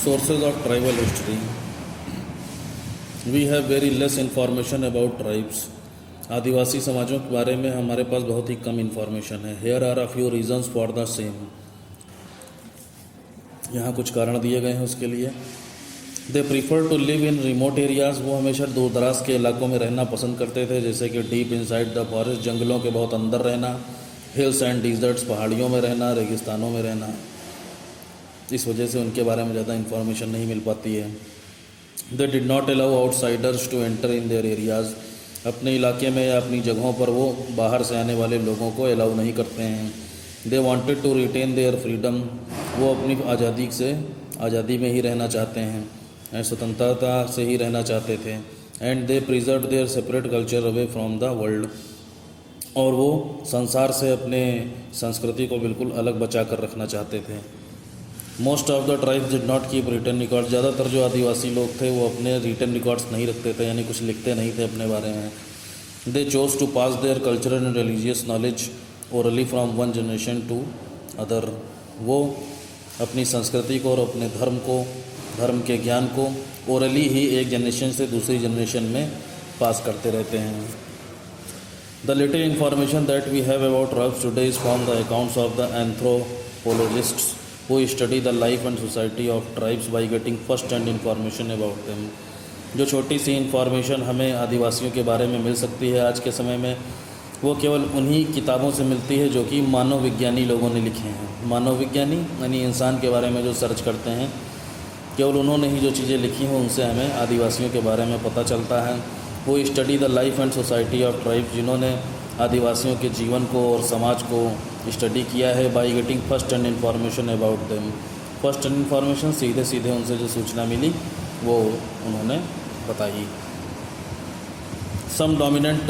Sources of tribal history. We have very less information about tribes. आदिवासी समाजों के बारे में हमारे पास बहुत ही कम इन्फॉर्मेशन है. Here are a few reasons for the same. यहाँ कुछ कारण दिए गए हैं उसके लिए. They prefer to live in remote areas. वो हमेशा दूर दराज के इलाकों में रहना पसंद करते थे, जैसे कि डीप इनसाइड द फॉरेस्ट, जंगलों के बहुत अंदर रहना, हिल्स एंड डिजर्ट्स, पहाड़ियों में रहना, रेगिस्तानों में रहना. इस वजह से उनके बारे में ज़्यादा इन्फॉर्मेशन नहीं मिल पाती है. They did not allow outsiders to enter in their areas. अपने इलाके में या अपनी जगहों पर वो बाहर से आने वाले लोगों को अलाउ नहीं करते हैं. They wanted to retain their freedom. वो अपनी आज़ादी में ही रहना चाहते हैं, स्वतंत्रता से ही रहना चाहते थे. And they preserve there separate culture away from the world. और वो संसार से अपने संस्कृति को बिल्कुल अलग बचा कर रखना चाहते थे. Most of the tribes did not keep written records. ज़्यादातर जो आदिवासी लोग थे वो अपने रिटन रिकॉर्ड्स नहीं रखते थे, यानी कुछ लिखते नहीं थे अपने बारे में. They chose to pass their cultural and religious knowledge orally from one generation to other. वो अपनी संस्कृति को और अपने धर्म के ज्ञान को ओरली ही एक जनरेशन से दूसरी जनरेशन में पास करते रहते हैं. The little information that we have about tribes today is from the accounts of the anthropologists who study the life and society of tribes by getting first hand information about them. जो छोटी सी information हमें आदिवासियों के बारे में मिल सकती है आज के समय में, वो केवल उन्हीं किताबों से मिलती है जो कि मानव विज्ञानी लोगों ने लिखे हैं. मानव विज्ञानी यानी इंसान के बारे में जो सर्च करते हैं, केवल उन्होंने ही जो चीज़ें लिखी हैं उनसे हमें आदिवासियों के बारे में पता चलता है. वो study the life and society of tribes, जिन्होंने आदिवासियों के जीवन को और समाज को स्टडी किया है. By getting first hand information about them. First hand information सीधे उनसे जो सूचना मिली वो उन्होंने बताई. Some dominant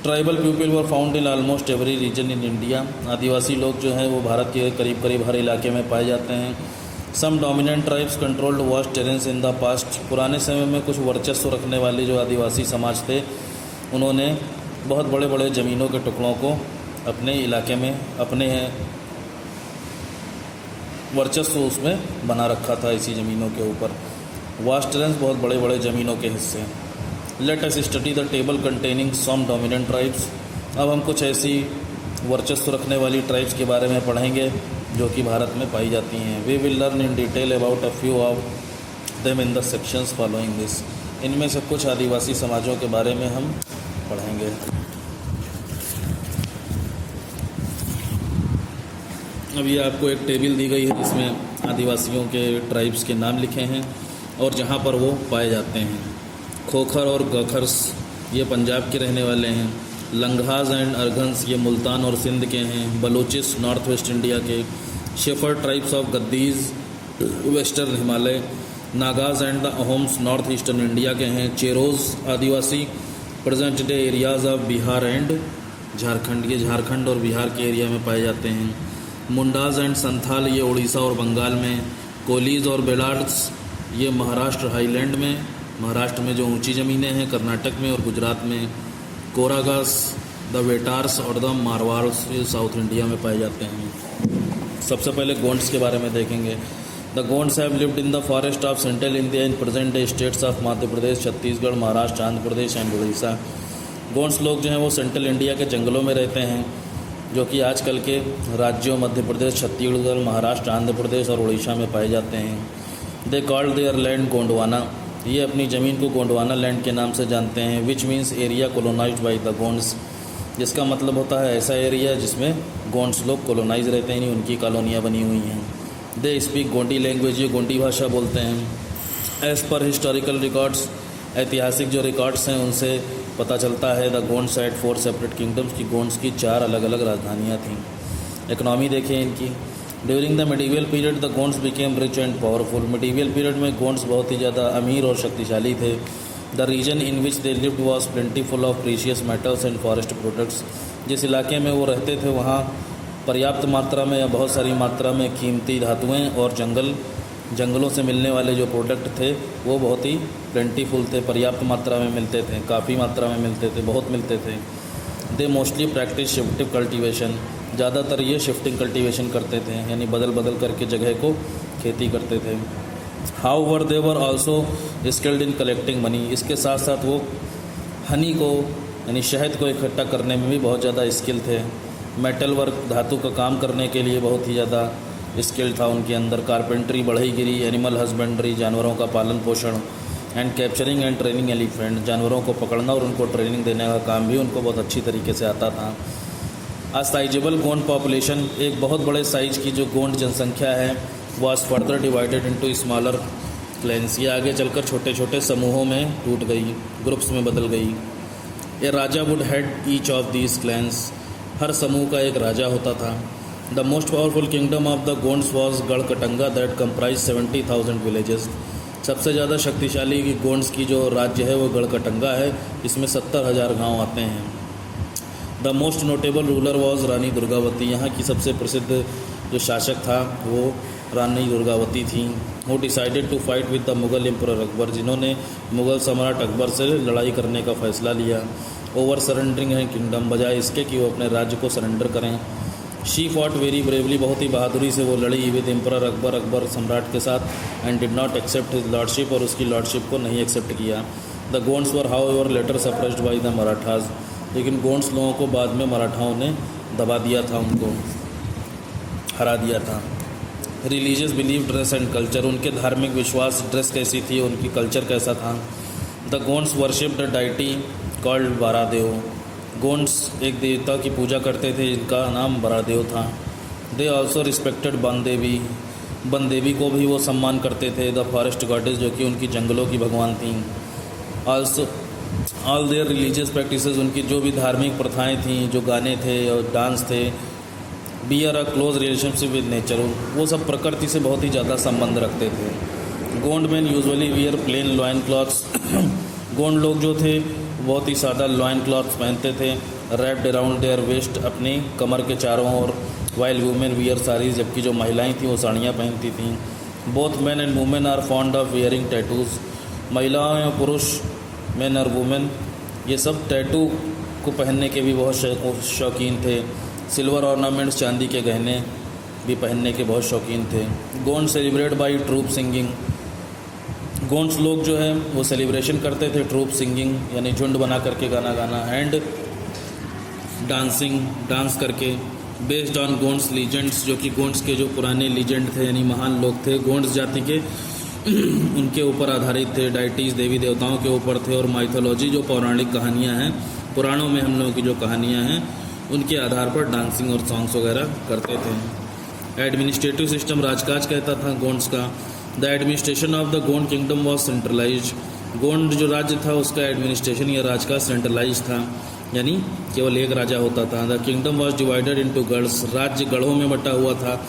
tribal people were found in almost every region in India. आदिवासी लोग जो हैं वो भारत के करीब हर इलाके में पाए जाते हैं. Some dominant tribes controlled vast terrains in the past. पुराने समय में कुछ वर्चस्व रखने वाले जो आदिवासी समाज थे, उन्होंने बहुत बड़े बड़े ज़मीनों के टुकड़ों को अपने इलाके में अपने वर्चस्व उसमें बना रखा था, इसी ज़मीनों के ऊपर. वास्ट टेरेंस बहुत बड़े बड़े ज़मीनों के हिस्से. Let us study the table containing some dominant tribes. अब हम कुछ ऐसी वर्चस्व रखने वाली ट्राइब्स के बारे में पढ़ेंगे जो कि भारत में पाई जाती हैं. We will learn in detail about a few of them in the sections following this. इनमें से कुछ आदिवासी समाजों के बारे में हम पढ़ेंगे. अभी आपको एक टेबल दी गई है जिसमें आदिवासियों के ट्राइब्स के नाम लिखे हैं और जहाँ पर वो पाए जाते हैं. खोखर और गखर्स ये पंजाब के रहने वाले हैं. लंघाज एंड अरघंस ये मुल्तान और सिंध के हैं. बलूचिस नॉर्थ वेस्ट इंडिया के. Shepherd tribes of Gaddis western Himalaya. Nagas and the Ahoms north eastern India के हैं. Cheros adivasi present day areas of Bihar and Jharkhand, ये झारखंड और बिहार के एरिया में पाए जाते हैं. मुंडाज एंड संथाल ये उड़ीसा और बंगाल में. कोलीज और बेलार्ड्स ये महाराष्ट्र हाईलैंड में, महाराष्ट्र में जो ऊंची ज़मीनें हैं, कर्नाटक में और गुजरात में. कोरागास, द वेटार्स और द मारवाड़्स ये साउथ इंडिया में पाए जाते हैं. सबसे पहले गोंड्स के बारे में देखेंगे. The Gonds have lived in the forest of central India in present day states of Madhya Pradesh, Chhattisgarh, Maharashtra, Andhra Pradesh and Orissa. Gonds लोग जो हैं वो सेंट्रल इंडिया के जंगलों में रहते हैं, जो कि आजकल के राज्यों मध्य प्रदेश, छत्तीसगढ़, महाराष्ट्र, आंध्र प्रदेश और उड़ीसा में पाए जाते हैं. They called there land Gondwana. ये अपनी ज़मीन को गोंडवाना लैंड के नाम से जानते हैं. Which means area colonised by the Gonds, जिसका मतलब होता है ऐसा एरिया जिसमें गोंड्स लोग कोलोनाइज रहते हैं, उनकी कॉलोनियाँ बनी हुई हैं. दे स्पीक गोंडी लैंग्वेज, ये गोंडी भाषा बोलते हैं. एज़ पर हिस्टोरिकल रिकॉर्ड्स, ऐतिहासिक जो रिकॉर्ड्स हैं उनसे पता चलता है the Gonds had 4 separate kingdoms, की गोंड्स की 4 अलग अलग राजधानियाँ थीं. इकनॉमी देखें इनकी. During the medieval period the Gonds became rich and powerful. Medieval period में गोंड्स बहुत ही ज़्यादा अमीर और शक्तिशाली थे. The region in which they lived was plentiful of precious metals and forest products. जिस इलाके में वो रहते थे वहाँ पर्याप्त मात्रा में या बहुत सारी मात्रा में कीमती धातुएँ और जंगलों से मिलने वाले जो प्रोडक्ट थे वो बहुत ही प्लेंटीफुल थे, पर्याप्त मात्रा में मिलते थे, काफ़ी मात्रा में मिलते थे, बहुत मिलते थे. They mostly practise shifting cultivation. ज़्यादातर ये शिफ्टिंग कल्टीवेशन करते थे, यानी बदल बदल करके जगह को खेती करते थे। However they were also skilled in collecting money, इसके साथ साथ वो हनी को यानी शहद को इकट्ठा करने में भी बहुत ज़्यादा स्किल थे। मेटल वर्क, धातु का काम करने के लिए बहुत ही ज़्यादा स्किल था उनके अंदर। कारपेंट्री, बढ़ईगिरी, एनिमल हस्बेंड्री, जानवरों का पालन पोषण, and capturing and training elephant, जानवरों को पकड़ना और उनको ट्रेनिंग देने का काम भी उनको बहुत अच्छी तरीके से आता था। अ साइजेबल गोंड पॉपुलेशन, एक बहुत बड़े साइज़ की जो गोंड जनसंख्या है was further divided into smaller clans, ये आगे चलकर छोटे छोटे समूहों में टूट गई, ग्रुप्स में बदल गई। A raja would head each of these clans, हर समूह का एक राजा होता था। The most powerful kingdom of the Gonds was Garhkatanga that comprised 70,000 villages, सबसे ज़्यादा शक्तिशाली गोंड्स की जो राज्य है वो गढ़कटंगा है, इसमें 70,000 गाँव आते हैं। The most notable ruler was Rani Durgavati, यहाँ की सबसे प्रसिद्ध जो शासक था वो रानी दुर्गावती थी। वो decided to fight with the Mughal emperor Akbar, जिन्होंने मुग़ल सम्राट अकबर से लड़ाई करने का फ़ैसला लिया। ओवर सरेंडरिंग है किंगडम, बजाय इसके कि वो अपने राज्य को सरेंडर करें। शी फॉट वेरी ब्रेवली, बहुत ही बहादुरी से वो लड़ी विद एम्परर अकबर, अकबर सम्राट के साथ, and did not accept his lordship, और उसकी लॉर्डशिप को नहीं एक्सेप्ट किया। The Gonds were however later suppressed by the Marathas, लेकिन गोंड्स लोगों को बाद में मराठाओं ने दबा दिया था, उनको हरा दिया था। Religious belief, dress and culture, उनके धार्मिक विश्वास, ड्रेस कैसी थी, उनकी कल्चर कैसा था। The Gonds worshipped the deity called Baradev, Gonds एक देवता की पूजा करते थे जिनका नाम बारादेव था। They also respected Bandevi, Bandevi को भी वो सम्मान करते थे। द फॉरेस्ट गॉडेस, जो कि उनकी जंगलों की भगवान थीं। Also all there religious practices, उनकी जो भी धार्मिक प्रथाएं थीं, जो गाने थे और डांस थे। Bear a close relationship with nature, वो सब प्रकृति से बहुत ही ज़्यादा संबंध रखते थे। Gond men usually wear plain loin clothes, Gond लोग जो थे बहुत ही सादा लॉइन क्लॉथ्स पहनते थे। रैप्ड अराउंड देयर वेस्ट, अपनी कमर के चारों ओर। वाइल वुमेन वियर साड़ीज, जबकि जो महिलाएं थीं वो साड़ियाँ पहनती थीं। Both men and women are fond of wearing tattoos, महिलाएं और पुरुष, मैन और वुमेन, ये सब टैटू को पहनने के भी बहुत शौकीन थे। सिल्वर ऑर्नामेंट्स, चांदी के गहने भी पहनने के बहुत शौकीन थे। Gond celebrate by troupe singing, Gonds लोग जो है वो सेलिब्रेशन करते थे ट्रूप सिंगिंग, यानी झुंड बना करके गाना गाना, एंड डांसिंग, डांस करके। बेस्ड ऑन गोंड्स लीजेंड्स, जो कि गोंड्स के जो पुराने लीजेंड थे यानी महान लोग थे गोंड्स जाति के, उनके ऊपर आधारित थे। डाइटीज़, देवी देवताओं के ऊपर थे। और माइथोलॉजी, जो पौराणिक कहानियाँ हैं, पुराणों में हम लोगों की जो कहानियाँ हैं उनके आधार पर डांसिंग और सॉन्ग्स वगैरह करते थे। एडमिनिस्ट्रेटिव सिस्टम, राजकाज कहता था गोंड्स का। The administration of the Gond kingdom was centralize, Gond जो राज्य था उसका एडमिनिस्ट्रेशन या राजकाज सेंट्रलाइज था, यानी केवल एक राजा होता था। The kingdom was divided into garhs, राज्य गढ़ों में बटा हुआ था।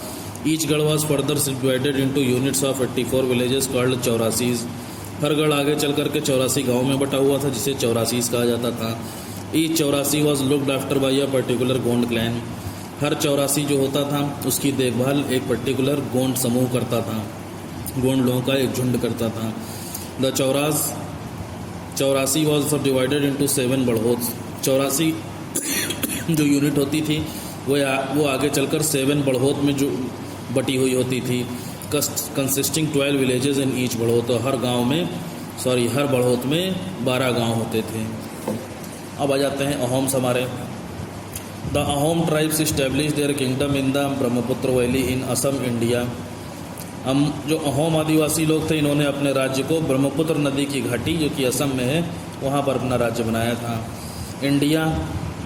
Each garh was further divided into units of 84 villages called 84, हर गढ़ आगे चल करके 84 गाँव में बटा हुआ था, जिसे 84 कहा जाता था। Each 84 was looked after by a particular Gond clan, हर 84 जो होता था उसकी देखभाल एक पर्टिकुलर गोंड समूह करता था, गोंड लोगों का एक झुंड करता था। द 84 वॉज डिवाइडेड इंटू 7 बड़होत्स, 84 जो यूनिट होती थी वो आगे चलकर 7 बड़होत में जो बटी हुई होती थी। कंसिस्टिंग 12 विलेजेस इन ईच बड़होत, हर बड़होत में 12 गांव होते थे। अब आ जाते हैं अहोम्स हमारे। The Ahom tribes establish there kingdom in the Brahmaputra valley in Assam, India. हम जो अहोम आदिवासी लोग थे इन्होंने अपने राज्य को ब्रह्मपुत्र नदी की घाटी, जो कि असम में है, वहाँ पर अपना राज्य बनाया था। इंडिया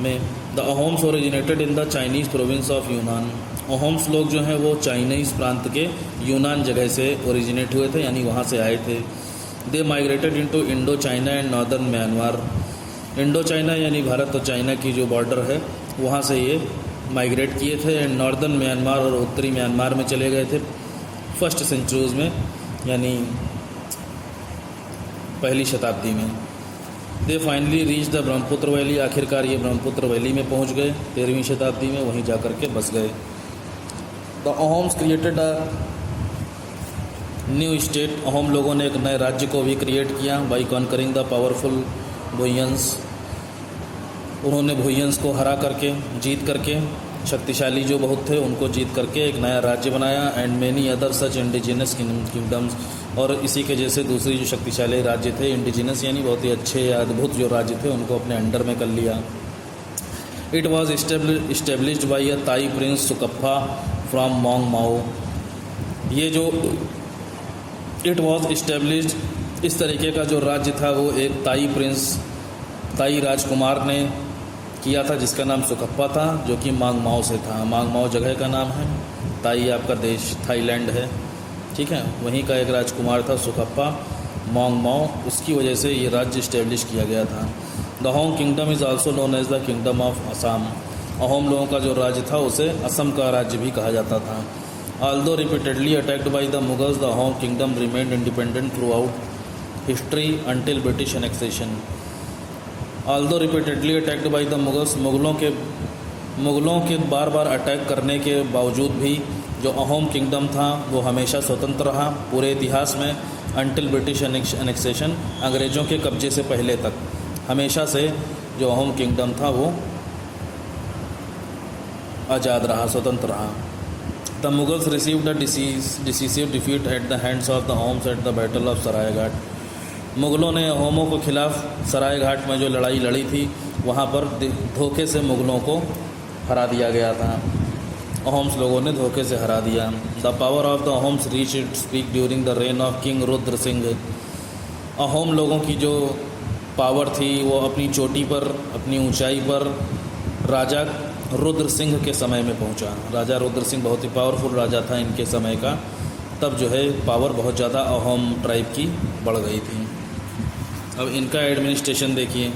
में the Ahoms originated in the Chinese province of यूनान, अहोम्स लोग जो हैं वो चाइनीज़ प्रांत के यूनान जगह से ओरिजिनेट हुए थे, यानी वहाँ से आए थे। They migrated into Indo China and northern Myanmar, Indo China यानी भारत और चाइना की जो बॉर्डर है वहाँ से ये माइग्रेट किए थे। एंड नॉर्दर्न म्यांमार और उत्तरी म्यांमार में चले गए थे फर्स्ट सेंचुरीज़ में, यानी पहली शताब्दी में। They finally reach the Brahmaputra valley, आखिरकार ये ब्रह्मपुत्र वैली में पहुँच गए 13वीं शताब्दी में, वहीं जा कर के बस गए। The Ahoms created a new state, Ahom लोगों ने एक नए राज्य को भी क्रिएट किया बाई कॉन्करिंग द पावरफुल भुयंस, उन्होंने भुयंस को हरा करके, जीत करके शक्तिशाली जो बहुत थे उनको जीत करके एक नया राज्य बनाया। And many other such indigenous kingdoms, और इसी के जैसे दूसरी जो शक्तिशाली राज्य थे, इंडिजिनस यानी बहुत ही अच्छे या अद्भुत जो राज्य थे, उनको अपने अंडर में कर लिया। इट वॉज इस्टेब्लिश्ड बाई अ ताई प्रिंस सुकप्पा फ्रॉम मोंग माओ। ये जो इट वॉज इस्टेब्लिश्ड, इस तरीके का जो राज्य था वो एक ताई प्रिंस, ताई राजकुमार ने किया था, जिसका नाम सुकप्पा था, जो कि मांग माओ से था। मांग माओ जगह का नाम है, ताई आपका देश थाईलैंड है, ठीक है। वहीं का एक राजकुमार था सुकप्पा, मोंग माओ, उसकी वजह से ये राज्य इस्टेब्लिश किया गया था। The Ahom kingdom is also known as the kingdom of Assam. Ahom लोगों का जो राज्य था उसे असम का राज्य भी कहा जाता था। Although repeatedly attacked by the Mughals, the Ahom kingdom remained independent throughout history until British annexation. Although repeatedly attacked by the Mughals, मुग़लों के बार बार अटैक करने के बावजूद भी जो अहोम किंगडम था वो हमेशा स्वतंत्र रहा पूरे इतिहास में, अंटिल ब्रिटिश एनेक्सेशन, अंग्रेज़ों के कब्जे से पहले तक हमेशा से जो अहोम किंगडम था वो आज़ाद रहा, स्वतंत्र रहा। The Mughals received the decisive defeat at the hands of the Ahoms at the battle of Saraighat. मुग़लों ने अहोमों के खिलाफ सरायघाट में जो लड़ाई लड़ी थी वहाँ पर धोखे से मुग़लों को हरा दिया गया था। अहोम्स लोगों ने धोखे से हरा दिया। The power of the Ahoms reach its peak during the rain of king Rudra Singh. Ahom लोगों की जो पावर थी वो अपनी चोटी पर, अपनी ऊंचाई पर राजा रुद्र सिंह के समय में पहुंचा। राजा रुद्र सिंह बहुत ही पावरफुल राजा था इनके समय का, तब जो है पावर बहुत ज़्यादा अहोम ट्राइब की बढ़ गई थी। अब इनका एडमिनिस्ट्रेशन देखिए।